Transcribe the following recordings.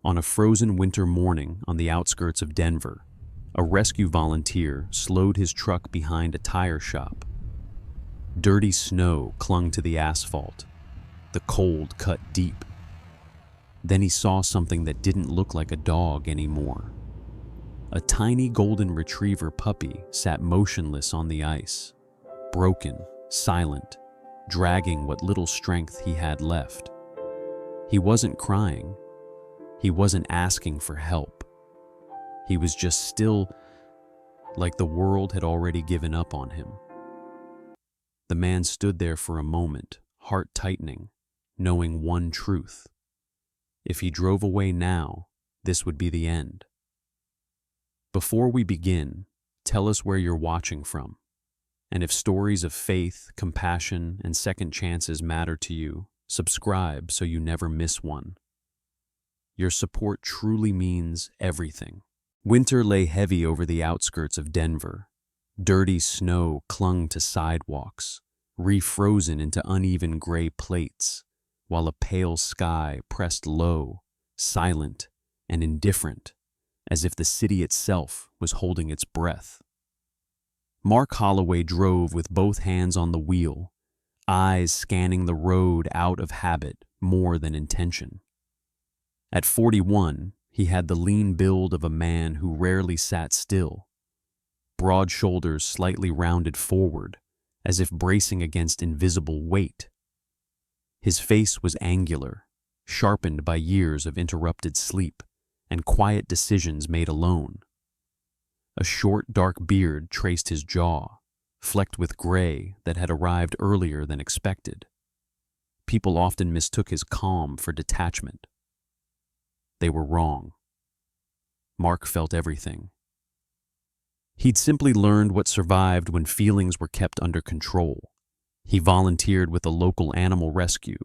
On a frozen winter morning on the outskirts of Denver, a rescue volunteer slowed his truck behind a tire shop. Dirty snow clung to the asphalt. The cold cut deep. Then he saw something that didn't look like a dog anymore. A tiny golden retriever puppy sat motionless on the ice, broken, silent, dragging what little strength he had left. He wasn't crying. He wasn't asking for help. He was just still, like the world had already given up on him. The man stood there for a moment, heart tightening, knowing one truth. If he drove away now, this would be the end. Before we begin, tell us where you're watching from. And if stories of faith, compassion, and second chances matter to you, subscribe so you never miss one. Your support truly means everything. Winter lay heavy over the outskirts of Denver. Dirty snow clung to sidewalks, refrozen into uneven gray plates, while a pale sky pressed low, silent, and indifferent, as if the city itself was holding its breath. Mark Holloway drove with both hands on the wheel, eyes scanning the road out of habit more than intention. At 41, he had the lean build of a man who rarely sat still, broad shoulders slightly rounded forward, as if bracing against invisible weight. His face was angular, sharpened by years of interrupted sleep and quiet decisions made alone. A short, dark beard traced his jaw, flecked with gray that had arrived earlier than expected. People often mistook his calm for detachment. They were wrong. Mark felt everything. He'd simply learned what survived when feelings were kept under control. He volunteered with a local animal rescue,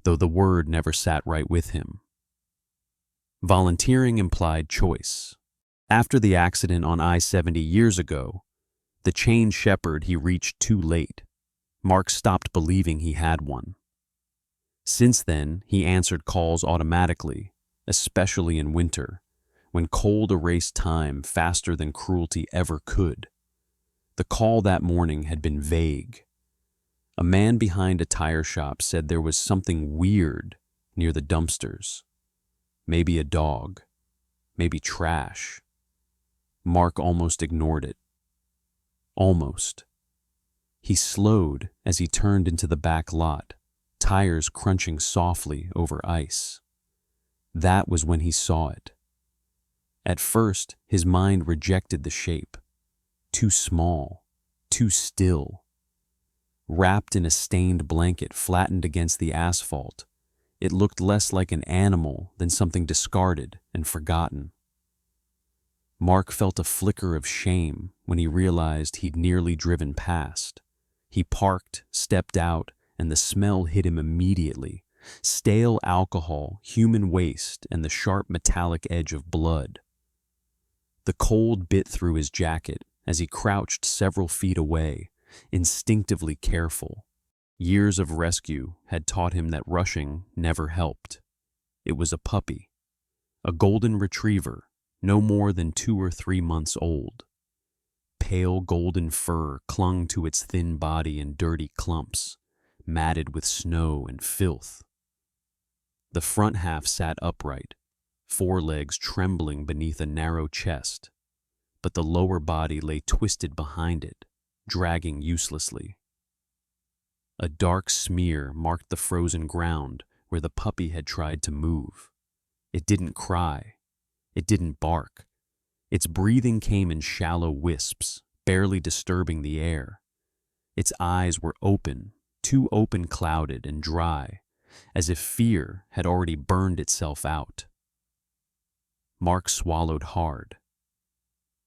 though the word never sat right with him. Volunteering implied choice. After the accident on I-70 years ago, the chained shepherd he reached too late, Mark stopped believing he had one. Since then, he answered calls automatically, especially in winter, when cold erased time faster than cruelty ever could. The call that morning had been vague. A man behind a tire shop said there was something weird near the dumpsters. Maybe a dog, maybe trash. Mark almost ignored it. Almost. He slowed as he turned into the back lot, tires crunching softly over ice. That was when he saw it. At first, his mind rejected the shape. Too small, too still. Wrapped in a stained blanket flattened against the asphalt, it looked less like an animal than something discarded and forgotten. Mark felt a flicker of shame when he realized he'd nearly driven past. He parked, stepped out, and the smell hit him immediately. Stale alcohol, human waste, and the sharp metallic edge of blood. The cold bit through his jacket as he crouched several feet away, instinctively careful. Years of rescue had taught him that rushing never helped. It was a puppy, a golden retriever, no more than 2 or 3 months old. Pale golden fur clung to its thin body in dirty clumps, matted with snow and filth. The front half sat upright, forelegs trembling beneath a narrow chest, but the lower body lay twisted behind it, dragging uselessly. A dark smear marked the frozen ground where the puppy had tried to move. It didn't cry. It didn't bark. Its breathing came in shallow wisps, barely disturbing the air. Its eyes were open, too open, clouded and dry, as if fear had already burned itself out. Mark swallowed hard.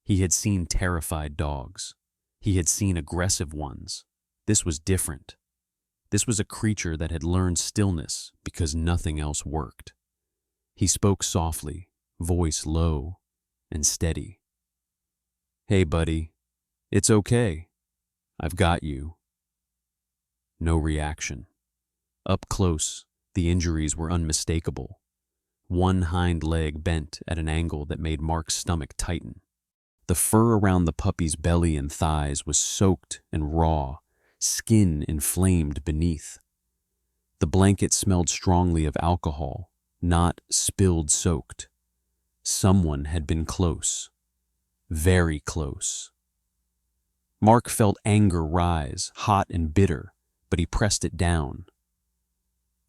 He had seen terrified dogs. He had seen aggressive ones. This was different. This was a creature that had learned stillness because nothing else worked. He spoke softly, voice low and steady. "Hey, buddy. It's okay. I've got you." No reaction. Up close, the injuries were unmistakable. one hind leg bent at an angle that made Mark's stomach tighten. The fur around the puppy's belly and thighs was soaked and raw, skin inflamed beneath. The blanket smelled strongly of alcohol, not spilled soaked. Someone had been close. Very close. Mark felt anger rise, hot and bitter, but he pressed it down.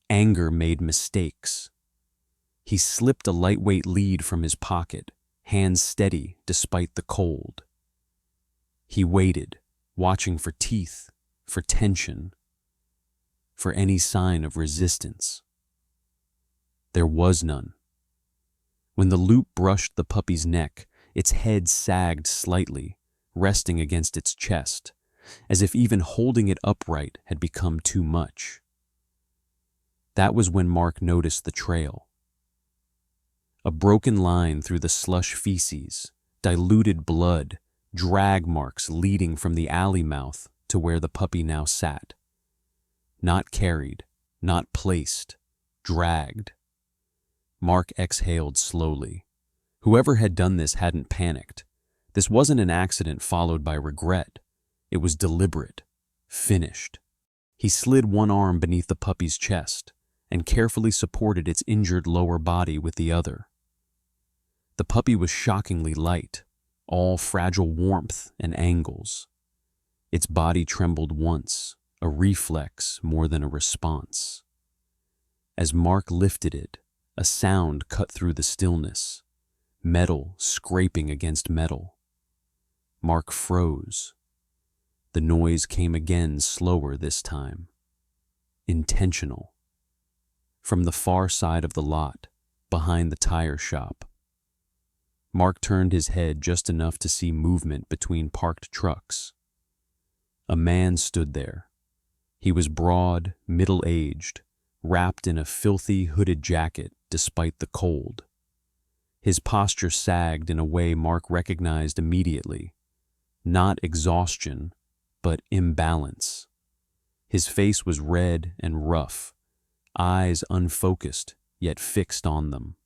Anger made mistakes. He slipped a lightweight lead from his pocket, hands steady despite the cold. He waited, watching for teeth, for tension, for any sign of resistance. There was none. When the loop brushed the puppy's neck, its head sagged slightly, resting against its chest, as if even holding it upright had become too much. That was when Mark noticed the trail. A broken line through the slush feces, diluted blood, drag marks leading from the alley mouth to where the puppy now sat. Not carried, not placed, dragged. Mark exhaled slowly. Whoever had done this hadn't panicked. This wasn't an accident followed by regret. It was deliberate, finished. He slid one arm beneath the puppy's chest and carefully supported its injured lower body with the other. The puppy was shockingly light, all fragile warmth and angles. Its body trembled once, a reflex more than a response. As Mark lifted it, a sound cut through the stillness, metal scraping against metal. Mark froze. The noise came again, slower this time. Intentional. From the far side of the lot, behind the tire shop. Mark turned his head just enough to see movement between parked trucks. A man stood there. He was broad, middle-aged, wrapped in a filthy hooded jacket despite the cold. His posture sagged in a way Mark recognized immediately. Not exhaustion, but imbalance. His face was red and rough, eyes unfocused yet fixed on them.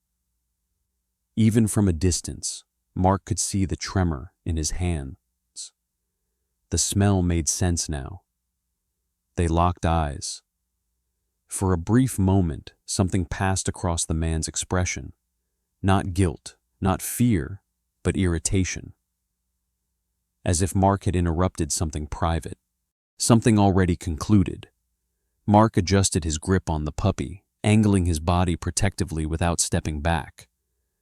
Even from a distance, Mark could see the tremor in his hands. The smell made sense now. They locked eyes. For a brief moment, something passed across the man's expression. Not guilt, not fear, but irritation. As if Mark had interrupted something private, something already concluded. Mark adjusted his grip on the puppy, angling his body protectively without stepping back.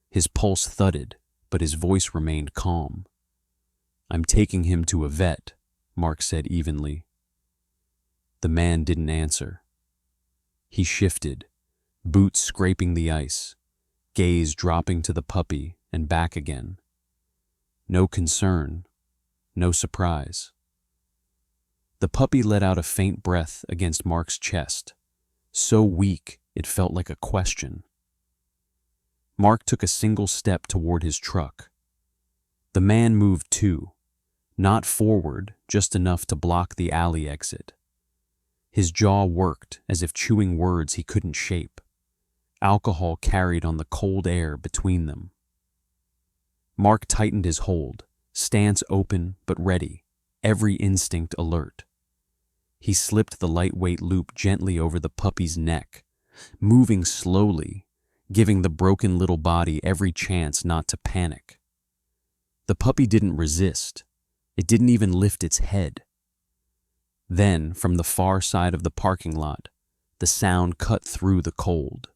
His pulse thudded, but his voice remained calm. "I'm taking him to a vet," Mark said evenly. The man didn't answer. He shifted, boots scraping the ice, gaze dropping to the puppy and back again. No concern, no surprise. The puppy let out a faint breath against Mark's chest, so weak it felt like a question. Mark took a single step toward his truck. The man moved too, not forward, just enough to block the alley exit. His jaw worked as if chewing words he couldn't shape. Alcohol carried on the cold air between them. Mark tightened his hold, stance open but ready, every instinct alert. He slipped the lightweight loop gently over the puppy's neck, moving slowly, giving the broken little body every chance not to panic. The puppy didn't resist. It didn't even lift its head. Then, from the far side of the parking lot, the sound cut through the cold.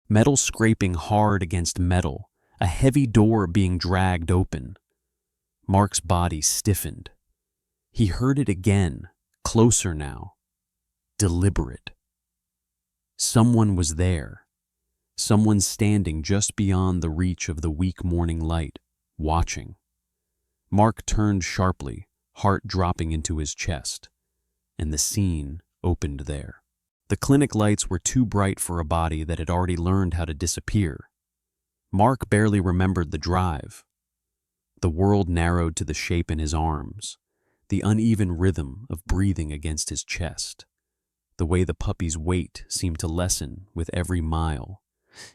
Metal scraping hard against metal, a heavy door being dragged open. Mark's body stiffened. He heard it again, closer now. Deliberate. Someone was there. Someone standing just beyond the reach of the weak morning light, watching. Mark turned sharply, heart dropping into his chest, and the scene opened there. The clinic lights were too bright for a body that had already learned how to disappear. Mark barely remembered the drive. The world narrowed to the shape in his arms, the uneven rhythm of breathing against his chest, the way the puppy's weight seemed to lessen with every mile,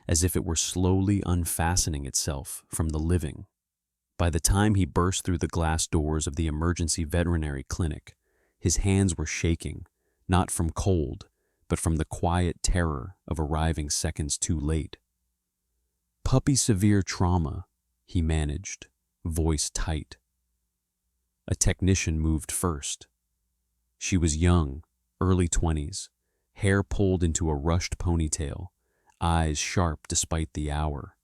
as if it were slowly unfastening itself from the living. By the time he burst through the glass doors of the emergency veterinary clinic, his hands were shaking, not from cold, but from the quiet terror of arriving seconds too late. "Puppy severe trauma," he managed, voice tight. A technician moved first. She was young, early 20s, hair pulled into a rushed ponytail, eyes sharp despite the hour.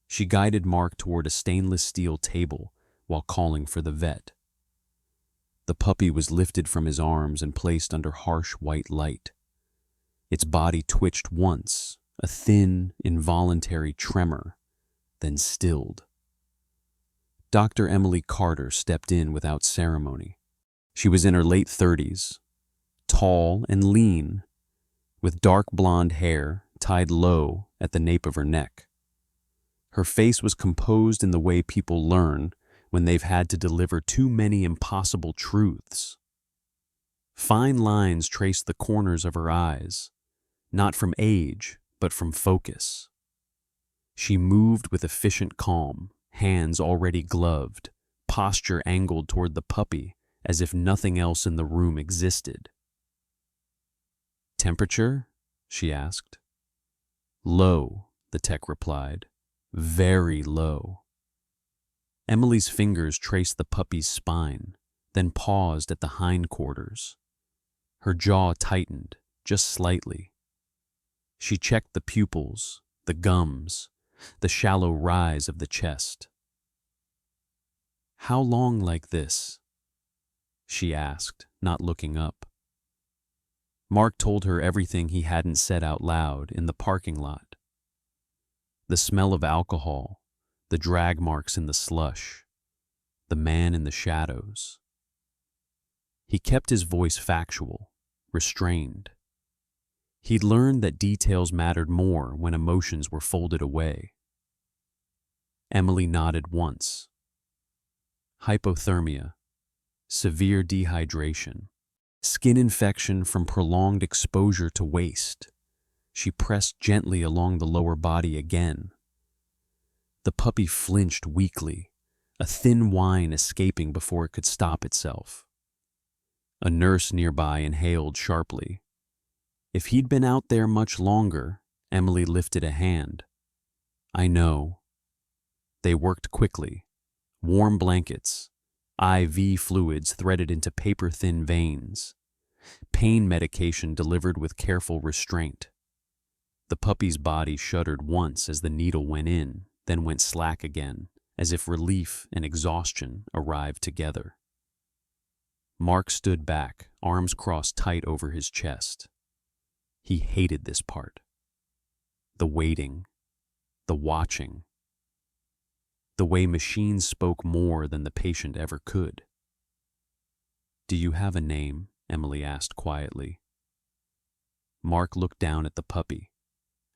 She guided Mark toward a stainless steel table while calling for the vet. The puppy was lifted from his arms and placed under harsh white light. Its body twitched once, a thin, involuntary tremor, then stilled. Dr. Emily Carter stepped in without ceremony. She was in her late 30s, tall and lean, with dark blonde hair tied low at the nape of her neck. Her face was composed in the way people learn when they've had to deliver too many impossible truths. Fine lines traced the corners of her eyes, not from age, but from focus. She moved with efficient calm, hands already gloved, posture angled toward the puppy as if nothing else in the room existed. "Temperature?" she asked. "Low," the tech replied. "Very low." Emily's fingers traced the puppy's spine, then paused at the hindquarters. Her jaw tightened, just slightly. She checked the pupils, the gums, the shallow rise of the chest. "How long like this?" she asked, not looking up. Mark told her everything he hadn't said out loud in the parking lot. The smell of alcohol, the drag marks in the slush, the man in the shadows. He kept his voice factual, restrained. He'd learned that details mattered more when emotions were folded away. Emily nodded once. "Hypothermia, severe dehydration, skin infection from prolonged exposure to waste." She pressed gently along the lower body again. The puppy flinched weakly, a thin whine escaping before it could stop itself. A nurse nearby inhaled sharply. If he'd been out there much longer, Emily lifted a hand. "I know." They worked quickly. Warm blankets, IV fluids threaded into paper-thin veins, pain medication delivered with careful restraint. The puppy's body shuddered once as the needle went in, then went slack again, as if relief and exhaustion arrived together. Mark stood back, arms crossed tight over his chest. He hated this part. The waiting, the watching, the way machines spoke more than the patient ever could. "Do you have a name?" Emily asked quietly. Mark looked down at the puppy,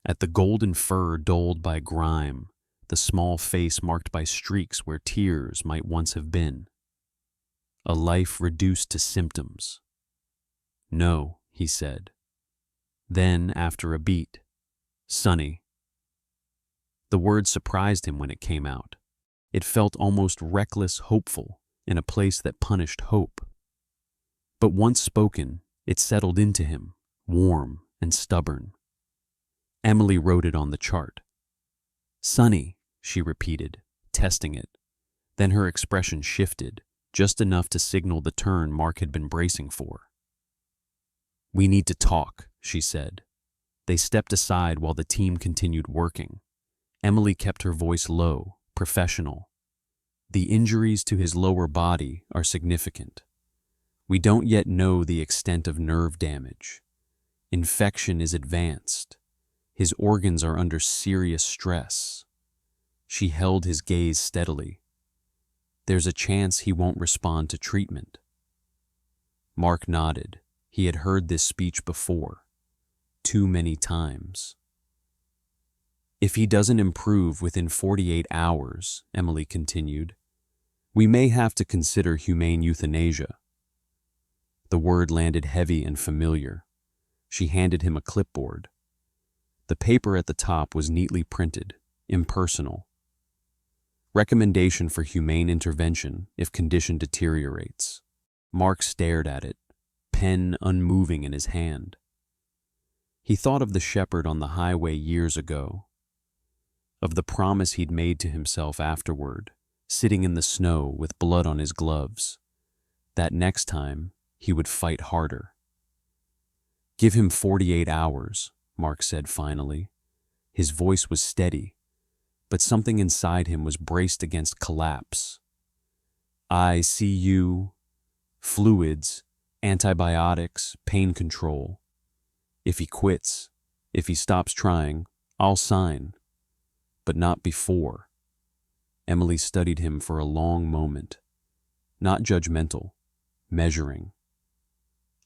at the golden fur dulled by grime, the small face marked by streaks where tears might once have been. A life reduced to symptoms. "No," he said. Then, after a beat, "Sonny." The word surprised him when it came out. It felt almost reckless, hopeful, in a place that punished hope. But once spoken, it settled into him, warm and stubborn. Emily wrote it on the chart. "Sonny," she repeated, testing it. Then her expression shifted, just enough to signal the turn Mark had been bracing for. "We need to talk," she said. They stepped aside while the team continued working. Emily kept her voice low, professional. "The injuries to his lower body are significant. We don't yet know the extent of nerve damage. Infection is advanced. His organs are under serious stress." She held his gaze steadily. "There's a chance he won't respond to treatment." Mark nodded. He had heard this speech before, too many times. "If he doesn't improve within 48 hours, Emily continued, "we may have to consider humane euthanasia." The word landed heavy and familiar. She handed him a clipboard. The paper at the top was neatly printed, impersonal. Recommendation for humane intervention if condition deteriorates. Mark stared at it, pen unmoving in his hand. He thought of the shepherd on the highway years ago, of the promise he'd made to himself afterward, sitting in the snow with blood on his gloves, that next time he would fight harder. "Give him 48 hours, Mark said finally. His voice was steady, but something inside him was braced against collapse. ICU, fluids, antibiotics, pain control. If he quits, if he stops trying, I'll sign. But not before." Emily studied him for a long moment, not judgmental, measuring.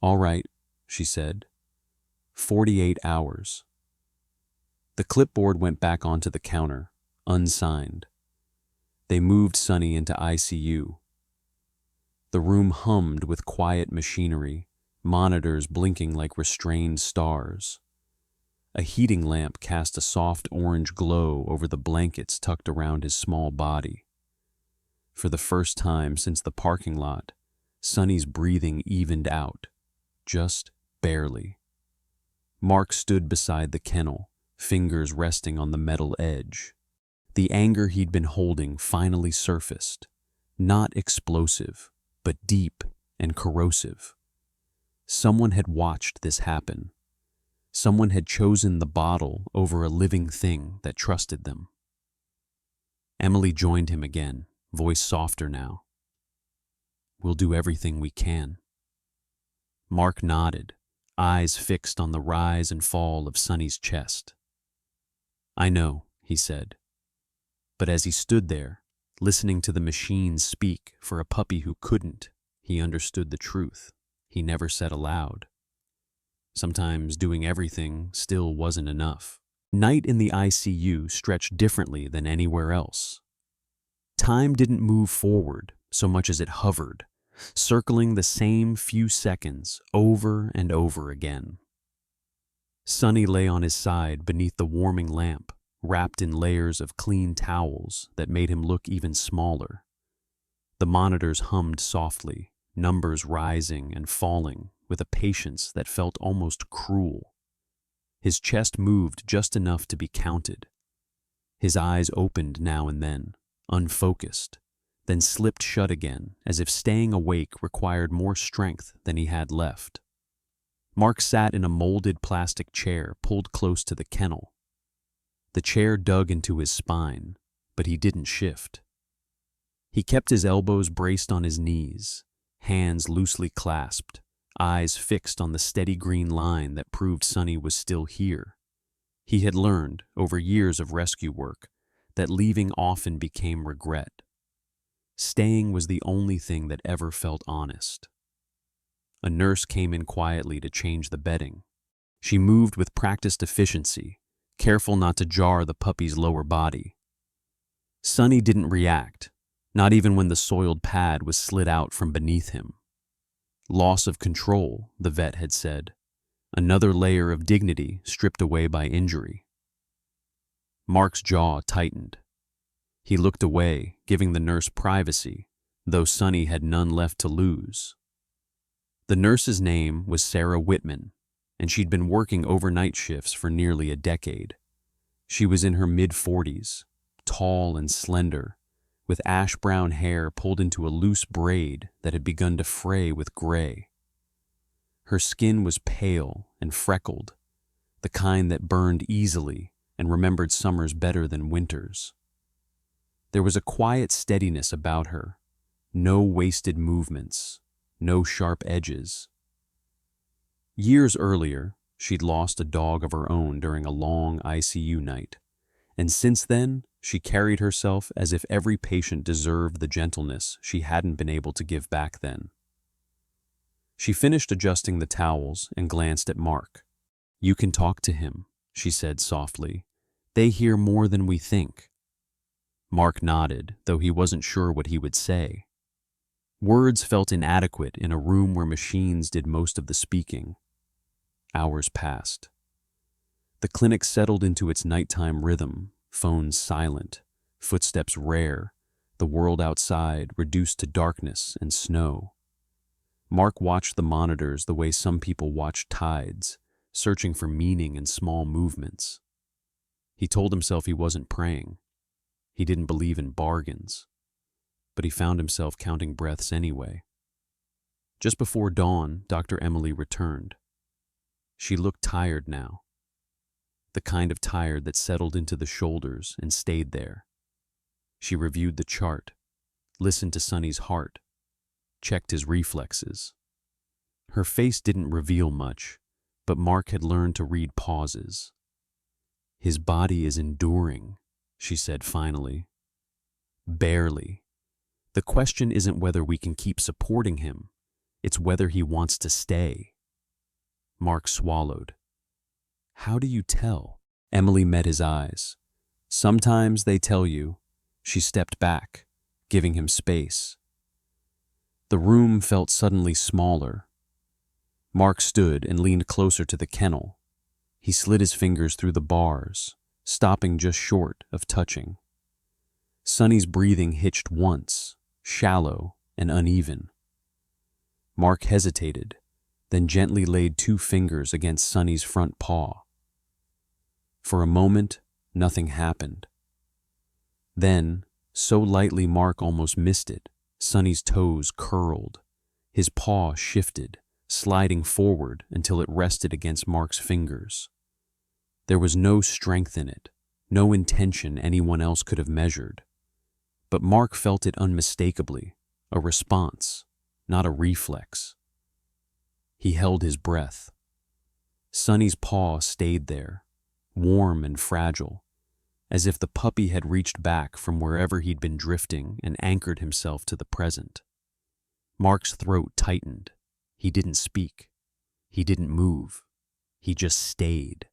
"All right," she said. 48 hours. The clipboard went back onto the counter, unsigned. They moved Sonny into ICU. The room hummed with quiet machinery, monitors blinking like restrained stars. A heating lamp cast a soft orange glow over the blankets tucked around his small body. For the first time since the parking lot, Sonny's breathing evened out, just barely. Mark stood beside the kennel, fingers resting on the metal edge. The anger he'd been holding finally surfaced, not explosive, but deep and corrosive. Someone had watched this happen. Someone had chosen the bottle over a living thing that trusted them. Emily joined him again, voice softer now. "We'll do everything we can." Mark nodded, eyes fixed on the rise and fall of Sonny's chest. "I know," he said. But as he stood there, listening to the machines speak for a puppy who couldn't, he understood the truth he never said aloud. Sometimes doing everything still wasn't enough. Night in the ICU stretched differently than anywhere else. Time didn't move forward so much as it hovered, circling the same few seconds over and over again. Sonny lay on his side beneath the warming lamp, wrapped in layers of clean towels that made him look even smaller. The monitors hummed softly, numbers rising and falling with a patience that felt almost cruel. His chest moved just enough to be counted. His eyes opened now and then, unfocused, then slipped shut again as if staying awake required more strength than he had left. Mark sat in a molded plastic chair pulled close to the kennel. The chair dug into his spine, but he didn't shift. He kept his elbows braced on his knees, hands loosely clasped, eyes fixed on the steady green line that proved Sonny was still here. He had learned, over years of rescue work, that leaving often became regret. Staying was the only thing that ever felt honest. A nurse came in quietly to change the bedding. She moved with practiced efficiency, careful not to jar the puppy's lower body. Sonny didn't react, not even when the soiled pad was slid out from beneath him. Loss of control, the vet had said. Another layer of dignity stripped away by injury. Mark's jaw tightened. He looked away, giving the nurse privacy, though Sonny had none left to lose. The nurse's name was Sarah Whitman, and she'd been working overnight shifts for nearly a decade. She was in her mid-40s, tall and slender, with ash-brown hair pulled into a loose braid that had begun to fray with gray. Her skin was pale and freckled, the kind that burned easily and remembered summers better than winters. There was a quiet steadiness about her, no wasted movements, no sharp edges. Years earlier, she'd lost a dog of her own during a long ICU night, and since then, she carried herself as if every patient deserved the gentleness she hadn't been able to give back then. She finished adjusting the towels and glanced at Mark. "You can talk to him," she said softly. "They hear more than we think." Mark nodded, though he wasn't sure what he would say. Words felt inadequate in a room where machines did most of the speaking. Hours passed. The clinic settled into its nighttime rhythm, phones silent, footsteps rare, the world outside reduced to darkness and snow. Mark watched the monitors the way some people watch tides, searching for meaning in small movements. He told himself he wasn't praying. He didn't believe in bargains. But he found himself counting breaths anyway. Just before dawn, Dr. Emily returned. She looked tired now. The kind of tired that settled into the shoulders and stayed there. She reviewed the chart, listened to Sonny's heart, checked his reflexes. Her face didn't reveal much, but Mark had learned to read pauses. His body is enduring, she said finally. Barely. The question isn't whether we can keep supporting him, it's whether he wants to stay. Mark swallowed. How do you tell? Emily met his eyes. Sometimes they tell you. She stepped back, giving him space. The room felt suddenly smaller. Mark stood and leaned closer to the kennel. He slid his fingers through the bars, stopping just short of touching. Sonny's breathing hitched once, shallow and uneven. Mark hesitated, then gently laid 2 fingers against Sonny's front paw. For a moment, nothing happened. Then, so lightly Mark almost missed it, Sonny's toes curled. His paw shifted, sliding forward until it rested against Mark's fingers. There was no strength in it, no intention anyone else could have measured. But Mark felt it unmistakably, a response, not a reflex. He held his breath. Sonny's paw stayed there, warm and fragile, as if the puppy had reached back from wherever he'd been drifting and anchored himself to the present. Mark's throat tightened. He didn't speak. He didn't move. He just stayed.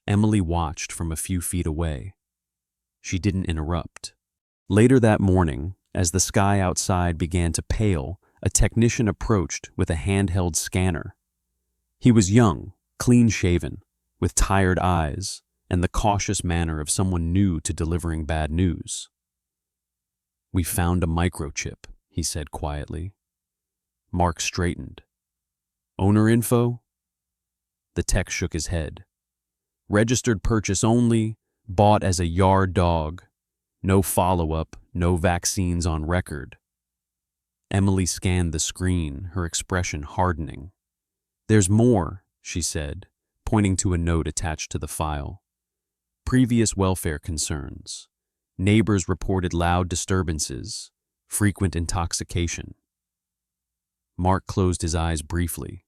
Emily watched from a few feet away. She didn't interrupt. Later that morning, as the sky outside began to pale, a technician approached with a handheld scanner. He was young, clean-shaven, with tired eyes, and the cautious manner of someone new to delivering bad news. "We found a microchip," he said quietly. Mark straightened. "Owner info?" The tech shook his head. "Registered purchase only, bought as a yard dog. No follow-up, no vaccines on record." Emily scanned the screen, her expression hardening. "There's more," she said, pointing to a note attached to the file. "Previous welfare concerns. Neighbors reported loud disturbances, frequent intoxication." Mark closed his eyes briefly.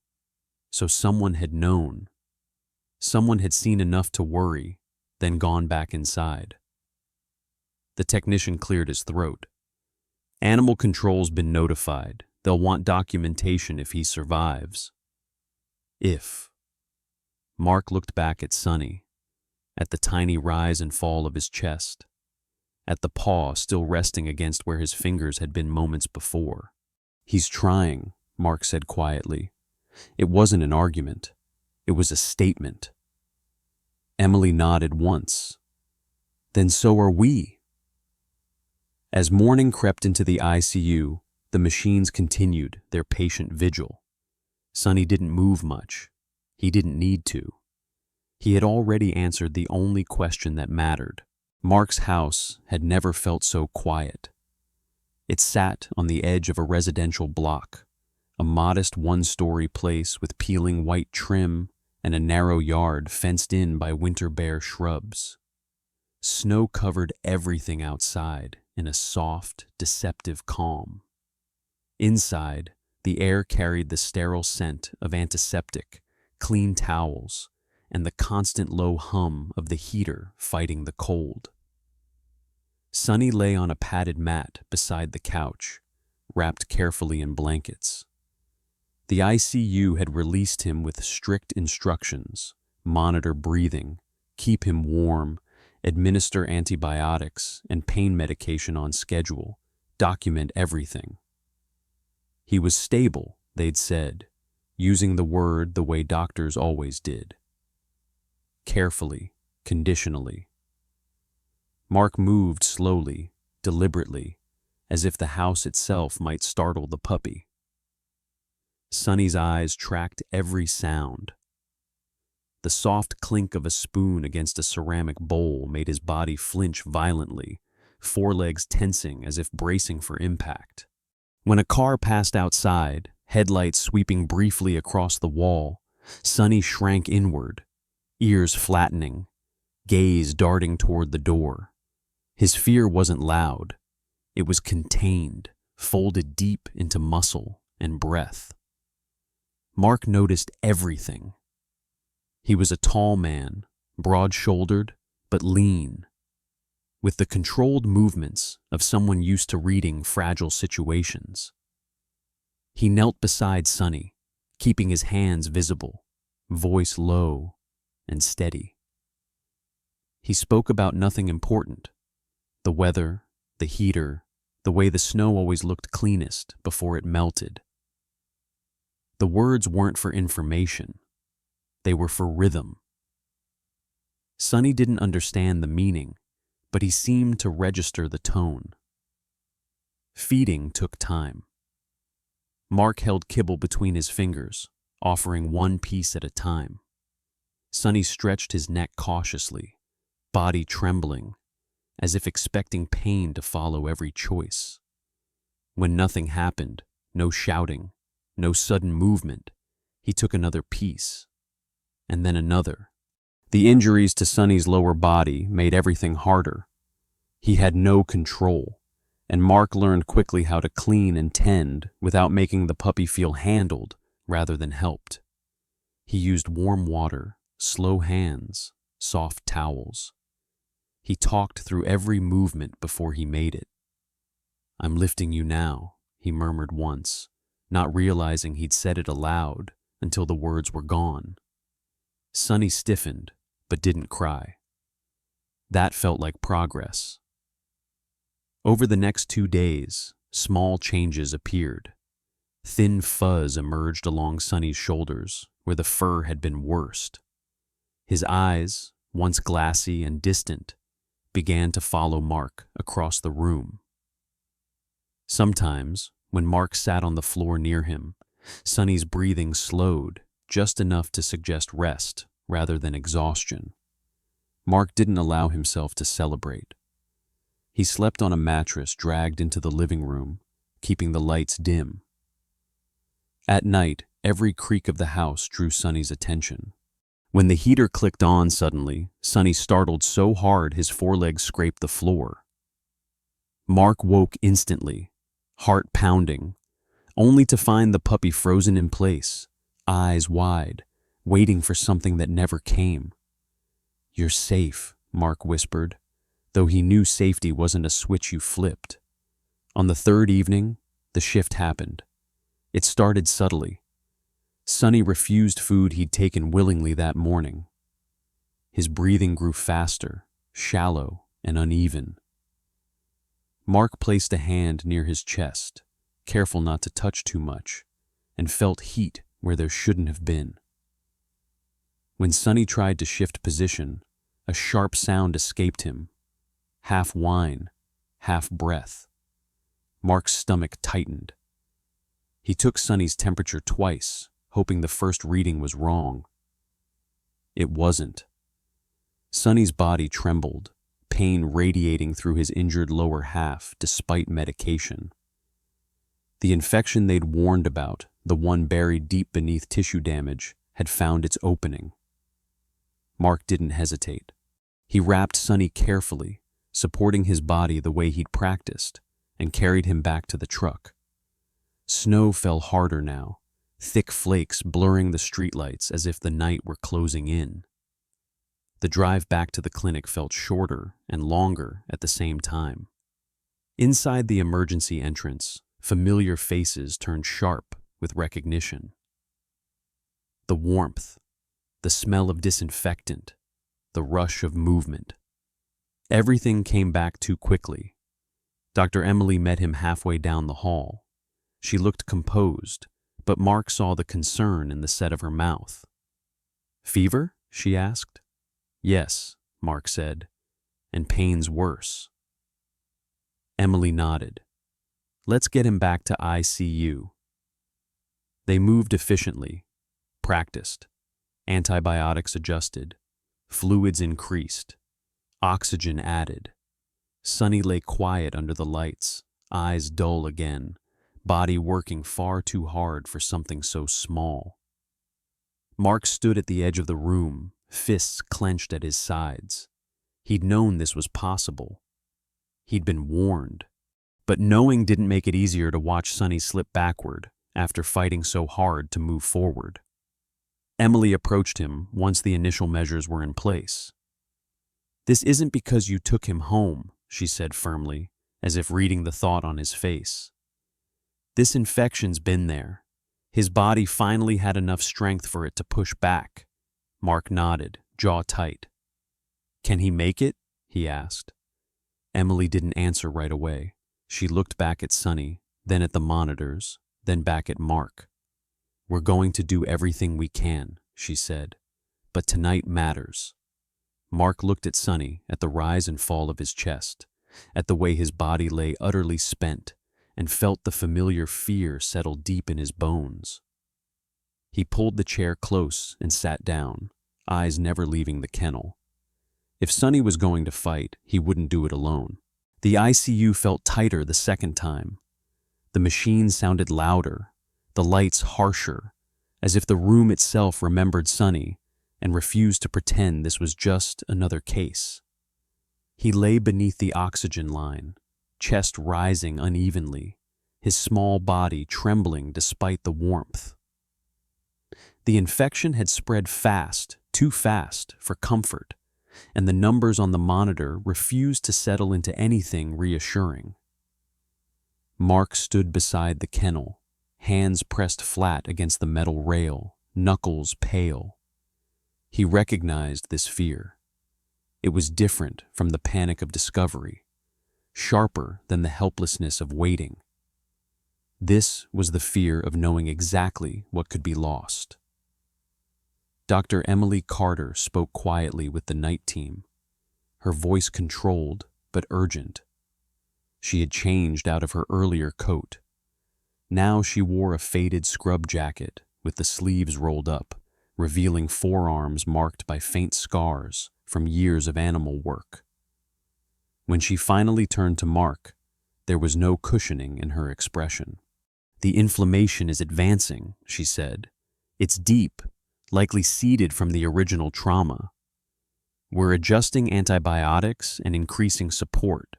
So someone had known. Someone had seen enough to worry, then gone back inside. The technician cleared his throat. "Animal control's been notified. They'll want documentation if he survives." If. Mark looked back at Sonny, at the tiny rise and fall of his chest, at the paw still resting against where his fingers had been moments before. "He's trying," Mark said quietly. It wasn't an argument. It was a statement. Emily nodded once. "Then so are we." As morning crept into the ICU, the machines continued their patient vigil. Sonny didn't move much. He didn't need to. He had already answered the only question that mattered. Mark's house had never felt so quiet. It sat on the edge of a residential block, a modest 1-story place with peeling white trim and a narrow yard fenced in by winter bare shrubs. Snow covered everything outside in a soft, deceptive calm. Inside, the air carried the sterile scent of antiseptic, clean towels, and the constant low hum of the heater fighting the cold. Sonny lay on a padded mat beside the couch, wrapped carefully in blankets. The ICU had released him with strict instructions: monitor breathing, keep him warm, administer antibiotics and pain medication on schedule, document everything. He was stable, they'd said, using the word the way doctors always did. carefully, conditionally. Mark moved slowly, deliberately, as if the house itself might startle the puppy. Sonny's eyes tracked every sound. The soft clink of a spoon against a ceramic bowl made his body flinch violently, forelegs tensing as if bracing for impact. When a car passed outside, headlights sweeping briefly across the wall, Sonny shrank inward, ears flattening, gaze darting toward the door. His fear wasn't loud. It was contained, folded deep into muscle and breath. Mark noticed everything. He was a tall man, broad-shouldered but lean, with the controlled movements of someone used to reading fragile situations. He knelt beside Sonny, keeping his hands visible, voice low and steady. He spoke about nothing important: the weather, the heater, the way the snow always looked cleanest before it melted. The words weren't for information. They were for rhythm. Sonny didn't understand the meaning, but he seemed to register the tone. Feeding took time. Mark held kibble between his fingers, offering one piece at a time. Sonny stretched his neck cautiously, body trembling, as if expecting pain to follow every choice. When nothing happened, no shouting, no sudden movement, he took another piece, and then another. The injuries to Sonny's lower body made everything harder. He had no control, and Mark learned quickly how to clean and tend without making the puppy feel handled rather than helped. He used warm water, slow hands, soft towels. He talked through every movement before he made it. "I'm lifting you now," he murmured once, not realizing he'd said it aloud until the words were gone. Sonny stiffened, but didn't cry. That felt like progress. Over the next 2 days, small changes appeared. Thin fuzz emerged along Sonny's shoulders, where the fur had been worst. His eyes, once glassy and distant, began to follow Mark across the room. Sometimes, when Mark sat on the floor near him, Sonny's breathing slowed just enough to suggest rest rather than exhaustion. Mark didn't allow himself to celebrate. He slept on a mattress dragged into the living room, keeping the lights dim. At night, every creak of the house drew Sonny's attention. When the heater clicked on suddenly, Sonny startled so hard his forelegs scraped the floor. Mark woke instantly, heart pounding, only to find the puppy frozen in place, eyes wide, waiting for something that never came. "You're safe," Mark whispered, though he knew safety wasn't a switch you flipped. On the third evening, the shift happened. It started subtly. Sonny refused food he'd taken willingly that morning. His breathing grew faster, shallow, and uneven. Mark placed a hand near his chest, careful not to touch too much, and felt heat where there shouldn't have been. When Sonny tried to shift position, a sharp sound escaped him, half whine, half breath. Mark's stomach tightened. He took Sonny's temperature twice, hoping the first reading was wrong. It wasn't. Sonny's body trembled, pain radiating through his injured lower half despite medication. The infection they'd warned about, the one buried deep beneath tissue damage, had found its opening. Mark didn't hesitate. He wrapped Sonny carefully, supporting his body the way he'd practiced, and carried him back to the truck. Snow fell harder now, thick flakes blurring the streetlights as if the night were closing in. The drive back to the clinic felt shorter and longer at the same time. Inside the emergency entrance, familiar faces turned sharp with recognition. The warmth, the smell of disinfectant, the rush of movement. Everything came back too quickly. Dr. Emily met him halfway down the hall. She looked composed, but Mark saw the concern in the set of her mouth. "Fever?" she asked. Yes, Mark said, and pain's worse. Emily nodded. Let's get him back to ICU. They moved efficiently, practiced, antibiotics adjusted, fluids increased, oxygen added. Sonny lay quiet under the lights, eyes dull again, body working far too hard for something so small. Mark stood at the edge of the room, fists clenched at his sides. He'd known this was possible. He'd been warned. But knowing didn't make it easier to watch Sonny slip backward after fighting so hard to move forward. Emily approached him once the initial measures were in place. This isn't because you took him home, she said firmly, as if reading the thought on his face. This infection's been there. His body finally had enough strength for it to push back. Mark nodded, jaw tight. Can he make it? He asked. Emily didn't answer right away. She looked back at Sonny, then at the monitors, then back at Mark. We're going to do everything we can, she said, but tonight matters. Mark looked at Sonny, at the rise and fall of his chest, at the way his body lay utterly spent, and felt the familiar fear settle deep in his bones. He pulled the chair close and sat down, eyes never leaving the kennel. If Sonny was going to fight, he wouldn't do it alone. The ICU felt tighter the second time. The machine sounded louder, the lights harsher, as if the room itself remembered Sonny and refused to pretend this was just another case. He lay beneath the oxygen line, chest rising unevenly, his small body trembling despite the warmth. The infection had spread fast, too fast for comfort, and the numbers on the monitor refused to settle into anything reassuring. Mark stood beside the kennel, hands pressed flat against the metal rail, knuckles pale. He recognized this fear. It was different from the panic of discovery, sharper than the helplessness of waiting. This was the fear of knowing exactly what could be lost. Dr. Emily Carter spoke quietly with the night team, her voice controlled but urgent. She had changed out of her earlier coat. Now she wore a faded scrub jacket with the sleeves rolled up, revealing forearms marked by faint scars from years of animal work. When she finally turned to Mark, there was no cushioning in her expression. The inflammation is advancing, she said. It's deep, likely seeded from the original trauma. We're adjusting antibiotics and increasing support,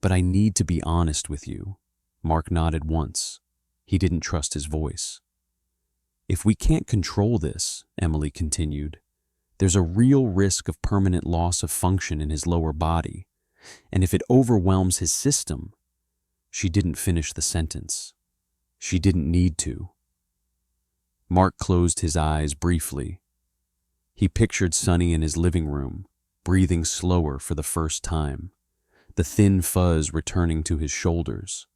but I need to be honest with you. Mark nodded once. He didn't trust his voice. If we can't control this, Emily continued, there's a real risk of permanent loss of function in his lower body, and if it overwhelms his system. She didn't finish the sentence. She didn't need to. Mark closed his eyes briefly. He pictured Sonny in his living room, breathing slower for the first time, the thin fuzz returning to his shoulders,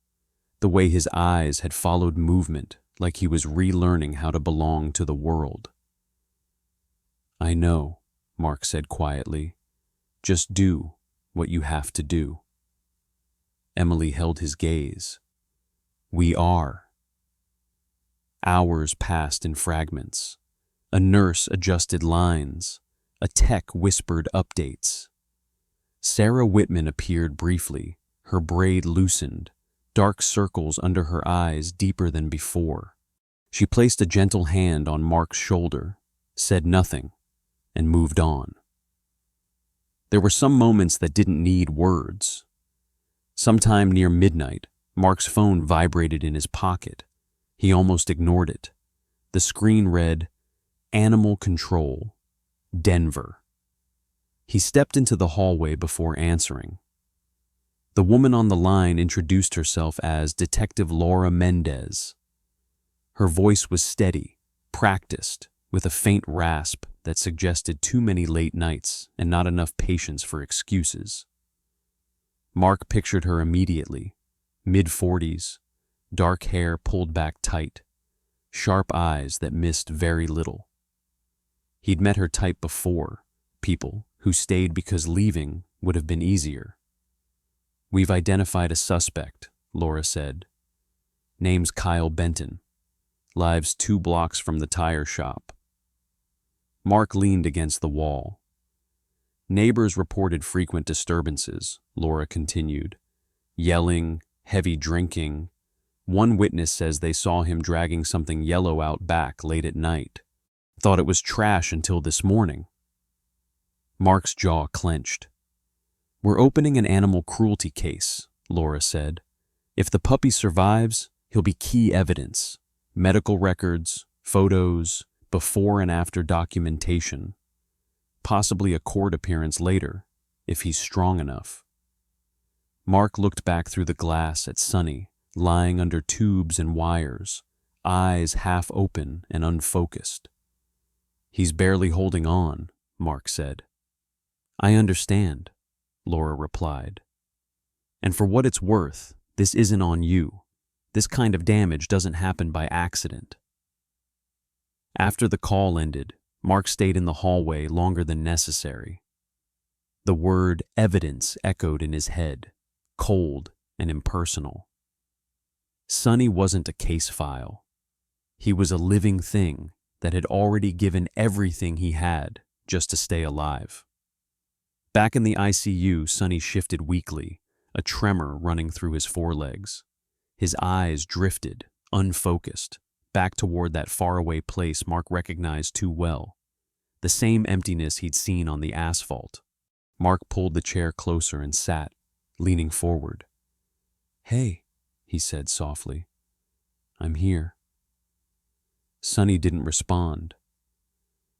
the way his eyes had followed movement like he was relearning how to belong to the world. I know, Mark said quietly. Just do what you have to do. Emily held his gaze. We are. Hours passed in fragments. A nurse adjusted lines. A tech whispered updates. Sarah Whitman appeared briefly, her braid loosened, dark circles under her eyes deeper than before. She placed a gentle hand on Mark's shoulder, said nothing, and moved on. There were some moments that didn't need words. Sometime near midnight, Mark's phone vibrated in his pocket. He almost ignored it. The screen read, Animal Control, Denver. He stepped into the hallway before answering. The woman on the line introduced herself as Detective Laura Mendez. Her voice was steady, practiced, with a faint rasp that suggested too many late nights and not enough patience for excuses. Mark pictured her immediately, mid-40s, dark hair pulled back tight, sharp eyes that missed very little. He'd met her type before, people who stayed because leaving would have been easier. "We've identified a suspect," Laura said. "Name's Kyle Benton. Lives 2 blocks from the tire shop." Mark leaned against the wall. "Neighbors reported frequent disturbances," Laura continued. "Yelling, heavy drinking. One witness says they saw him dragging something yellow out back late at night. Thought it was trash until this morning." Mark's jaw clenched. "We're opening an animal cruelty case," Laura said. "If the puppy survives, he'll be key evidence. Medical records, photos, before and after documentation. Possibly a court appearance later, if he's strong enough." Mark looked back through the glass at Sonny, lying under tubes and wires, eyes half open and unfocused. "He's barely holding on," Mark said. "I understand," Laura replied. "And for what it's worth, this isn't on you. This kind of damage doesn't happen by accident." After the call ended, Mark stayed in the hallway longer than necessary. The word evidence echoed in his head, cold and impersonal. Sonny wasn't a case file. He was a living thing that had already given everything he had just to stay alive. Back in the ICU, Sonny shifted weakly, a tremor running through his forelegs. His eyes drifted, unfocused, back toward that faraway place Mark recognized too well, the same emptiness he'd seen on the asphalt. Mark pulled the chair closer and sat, leaning forward. "Hey," he said softly. "I'm here." Sonny didn't respond.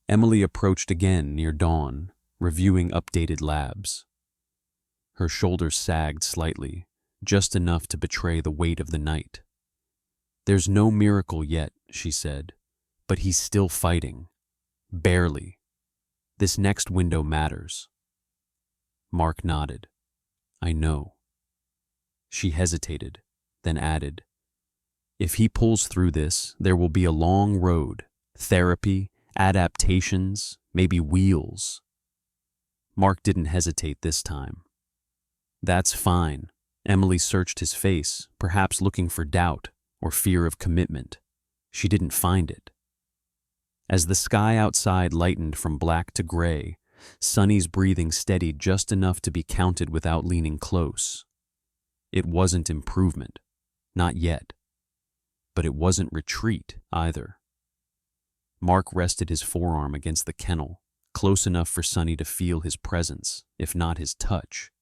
Emily approached again near dawn, reviewing updated labs. Her shoulders sagged slightly, just enough to betray the weight of the night. "There's no miracle yet," she said, "but he's still fighting. Barely. This next window matters." Mark nodded. "I know." She hesitated, then added, "If he pulls through this, there will be a long road. Therapy, adaptations, maybe wheels." Mark didn't hesitate this time. "That's fine." Emily searched his face, perhaps looking for doubt or fear of commitment. She didn't find it. As the sky outside lightened from black to gray, Sonny's breathing steadied just enough to be counted without leaning close. It wasn't improvement, not yet. But it wasn't retreat either. Mark rested his forearm against the kennel, close enough for Sonny to feel his presence, if not his touch.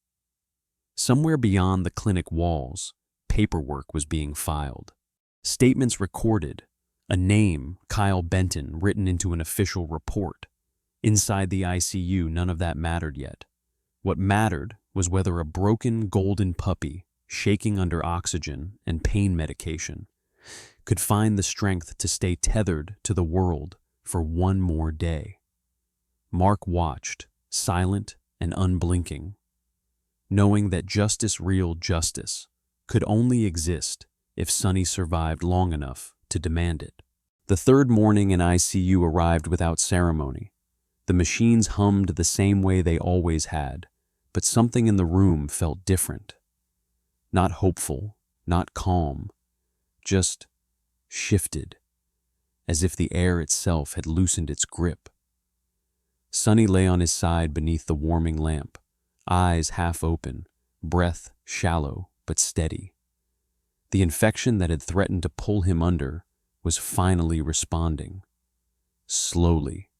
Somewhere beyond the clinic walls, paperwork was being filed. Statements recorded, a name, Kyle Benton, written into an official report. Inside the ICU, none of that mattered yet. What mattered was whether a broken golden puppy, shaking under oxygen and pain medication, could find the strength to stay tethered to the world for one more day. Mark watched, silent and unblinking, knowing that real justice, could only exist if Sonny survived long enough to demand it. The third morning in ICU arrived without ceremony. The machines hummed the same way they always had, but something in the room felt different. Not hopeful, not calm, just shifted, as if the air itself had loosened its grip. Sonny lay on his side beneath the warming lamp, eyes half open, breath shallow but steady. The infection that had threatened to pull him under was finally responding. Slowly,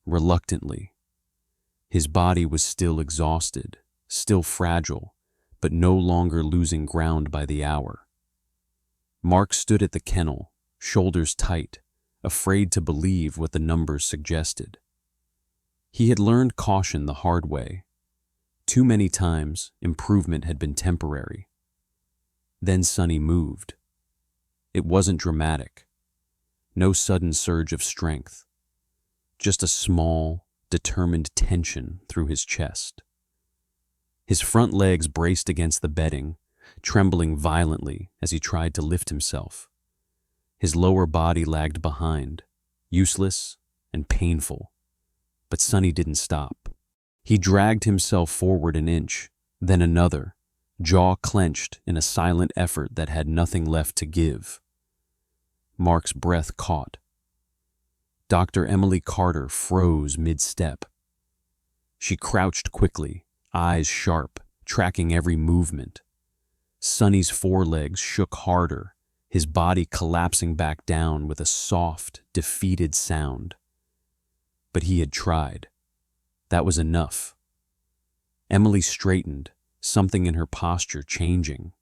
reluctantly. His body was still exhausted, still fragile, but no longer losing ground by the hour. Mark stood at the kennel, shoulders tight, afraid to believe what the numbers suggested. He had learned caution the hard way. Too many times, improvement had been temporary. Then Sonny moved. It wasn't dramatic. No sudden surge of strength. Just a small, determined tension through his chest. His front legs braced against the bedding, trembling violently as he tried to lift himself. His lower body lagged behind, useless and painful. But Sonny didn't stop. He dragged himself forward an inch, then another, jaw clenched in a silent effort that had nothing left to give. Mark's breath caught. Dr. Emily Carter froze mid-step. She crouched quickly, eyes sharp, tracking every movement. Sonny's forelegs shook harder, his body collapsing back down with a soft, defeated sound. But he had tried. That was enough. Emily straightened, something in her posture changing.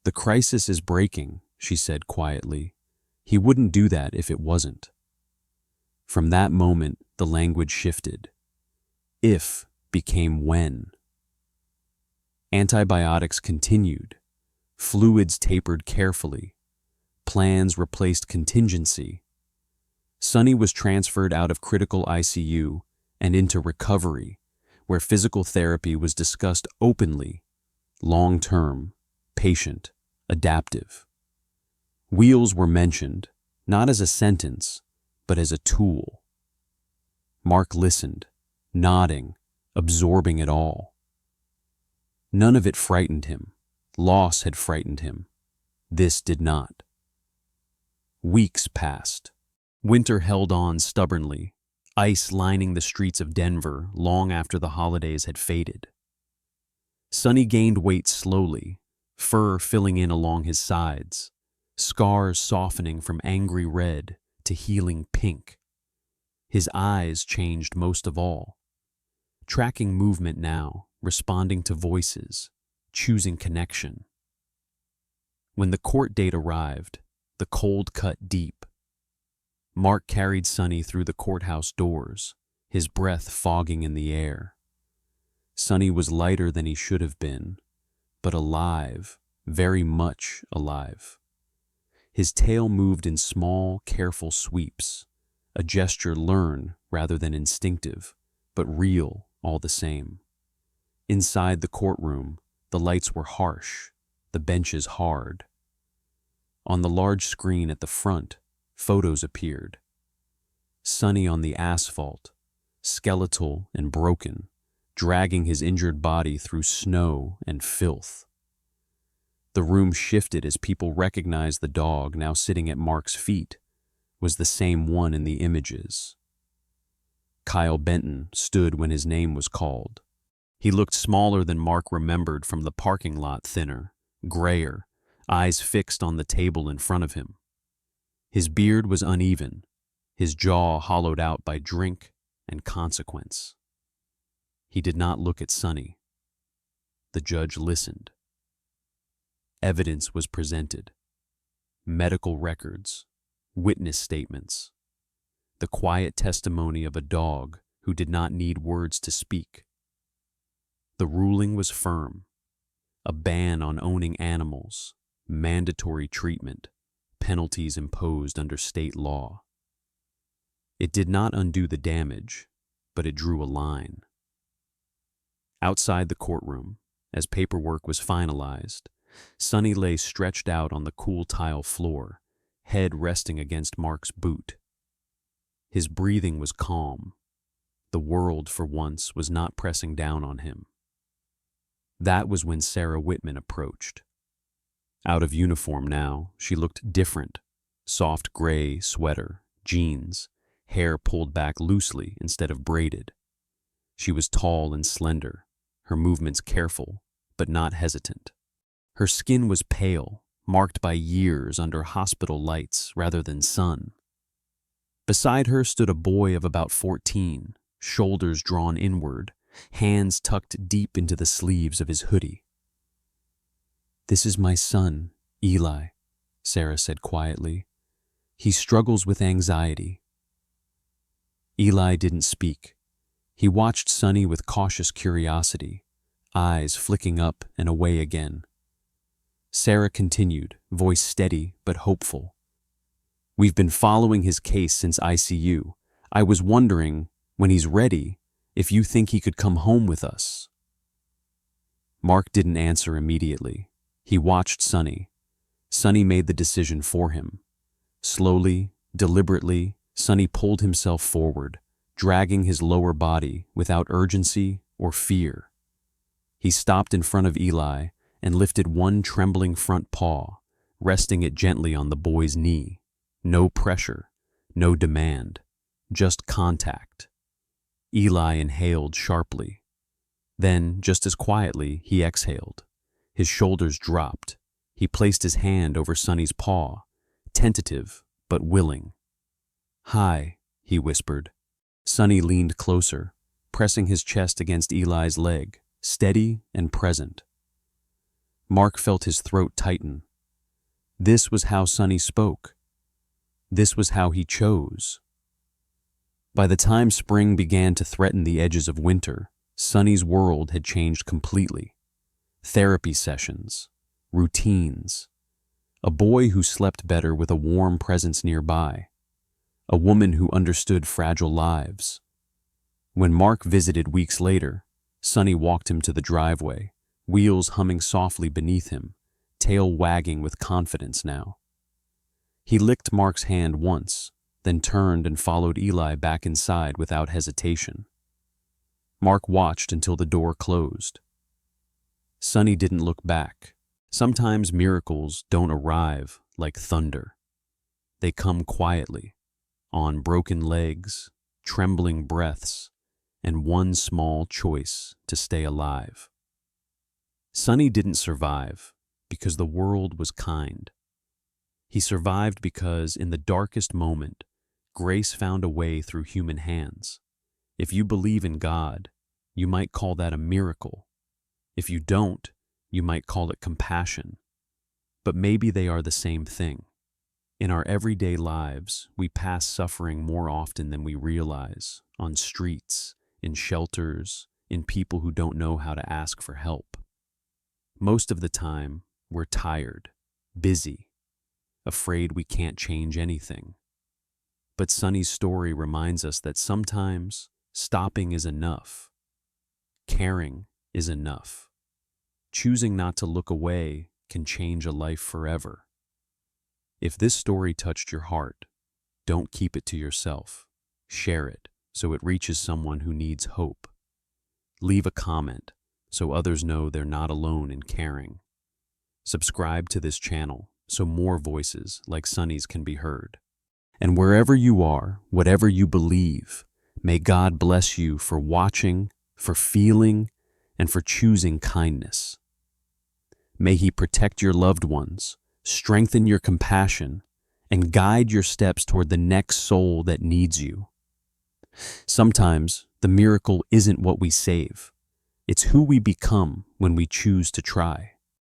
"The crisis is breaking," she said quietly. "He wouldn't do that if it wasn't." From that moment, the language shifted. If became when. Antibiotics continued. Fluids tapered carefully. Plans replaced contingency. Sonny was transferred out of critical ICU and into recovery, where physical therapy was discussed openly, long-term, patient, adaptive. Wheels were mentioned, not as a sentence, but as a tool. Mark listened, nodding, absorbing it all. None of it frightened him. Loss had frightened him. This did not. Weeks passed. Winter held on stubbornly, ice lining the streets of Denver long after the holidays had faded. Sonny gained weight slowly, fur filling in along his sides, scars softening from angry red to healing pink. His eyes changed most of all, tracking movement now, responding to voices, choosing connection. When the court date arrived, the cold cut deep. Mark carried Sonny through the courthouse doors, his breath fogging in the air. Sonny was lighter than he should have been, but alive, very much alive. His tail moved in small, careful sweeps, a gesture learned rather than instinctive, but real all the same. Inside the courtroom, the lights were harsh, the benches hard. On the large screen at the front, photos appeared. Sonny on the asphalt, skeletal and broken, dragging his injured body through snow and filth. The room shifted as people recognized the dog now sitting at Mark's feet was the same one in the images. Kyle Benton stood when his name was called. He looked smaller than Mark remembered from the parking lot, thinner, grayer, eyes fixed on the table in front of him. His beard was uneven, his jaw hollowed out by drink and consequence. He did not look at Sonny. The judge listened. Evidence was presented. Medical records, witness statements, the quiet testimony of a dog who did not need words to speak. The ruling was firm. A ban on owning animals, mandatory treatment, penalties imposed under state law. It did not undo the damage, but it drew a line. Outside the courtroom, as paperwork was finalized, Sonny lay stretched out on the cool tile floor, head resting against Mark's boot. His breathing was calm. The world, for once, was not pressing down on him. That was when Sarah Whitman approached. Out of uniform now, she looked different. Soft gray sweater, jeans, hair pulled back loosely instead of braided. She was tall and slender, her movements careful, but not hesitant. Her skin was pale, marked by years under hospital lights rather than sun. Beside her stood a boy of about 14, shoulders drawn inward, hands tucked deep into the sleeves of his hoodie. "This is my son, Eli," Sarah said quietly. "He struggles with anxiety." Eli didn't speak. He watched Sonny with cautious curiosity, eyes flicking up and away again. Sarah continued, voice steady but hopeful. "We've been following his case since ICU. I was wondering, when he's ready, if you think he could come home with us." Mark didn't answer immediately. He watched Sonny. Sonny made the decision for him. Slowly, deliberately, Sonny pulled himself forward, dragging his lower body without urgency or fear. He stopped in front of Eli and lifted one trembling front paw, resting it gently on the boy's knee. No pressure, no demand, just contact. Eli inhaled sharply. Then, just as quietly, he exhaled. His shoulders dropped. He placed his hand over Sonny's paw, tentative but willing. "Hi," he whispered. Sonny leaned closer, pressing his chest against Eli's leg, steady and present. Mark felt his throat tighten. This was how Sonny spoke. This was how he chose. By the time spring began to threaten the edges of winter, Sonny's world had changed completely. Therapy sessions, routines, a boy who slept better with a warm presence nearby, a woman who understood fragile lives. When Mark visited weeks later, Sonny walked him to the driveway, wheels humming softly beneath him, tail wagging with confidence now. He licked Mark's hand once, then turned and followed Eli back inside without hesitation. Mark watched until the door closed. Sonny didn't look back. Sometimes miracles don't arrive like thunder. They come quietly, on broken legs, trembling breaths, and one small choice to stay alive. Sonny didn't survive because the world was kind. He survived because, in the darkest moment, grace found a way through human hands. If you believe in God, you might call that a miracle. If you don't, you might call it compassion. But maybe they are the same thing. In our everyday lives, we pass suffering more often than we realize, on streets, in shelters, in people who don't know how to ask for help. Most of the time, we're tired, busy, afraid we can't change anything. But Sonny's story reminds us that sometimes stopping is enough. Caring is enough. Choosing not to look away can change a life forever. If this story touched your heart, don't keep it to yourself. Share it so it reaches someone who needs hope. Leave a comment so others know they're not alone in caring. Subscribe to this channel so more voices like Sonny's can be heard. And wherever you are, whatever you believe, may God bless you for watching, for feeling, and for choosing kindness. May He protect your loved ones, strengthen your compassion, and guide your steps toward the next soul that needs you. Sometimes the miracle isn't what we save. It's who we become when we choose to try.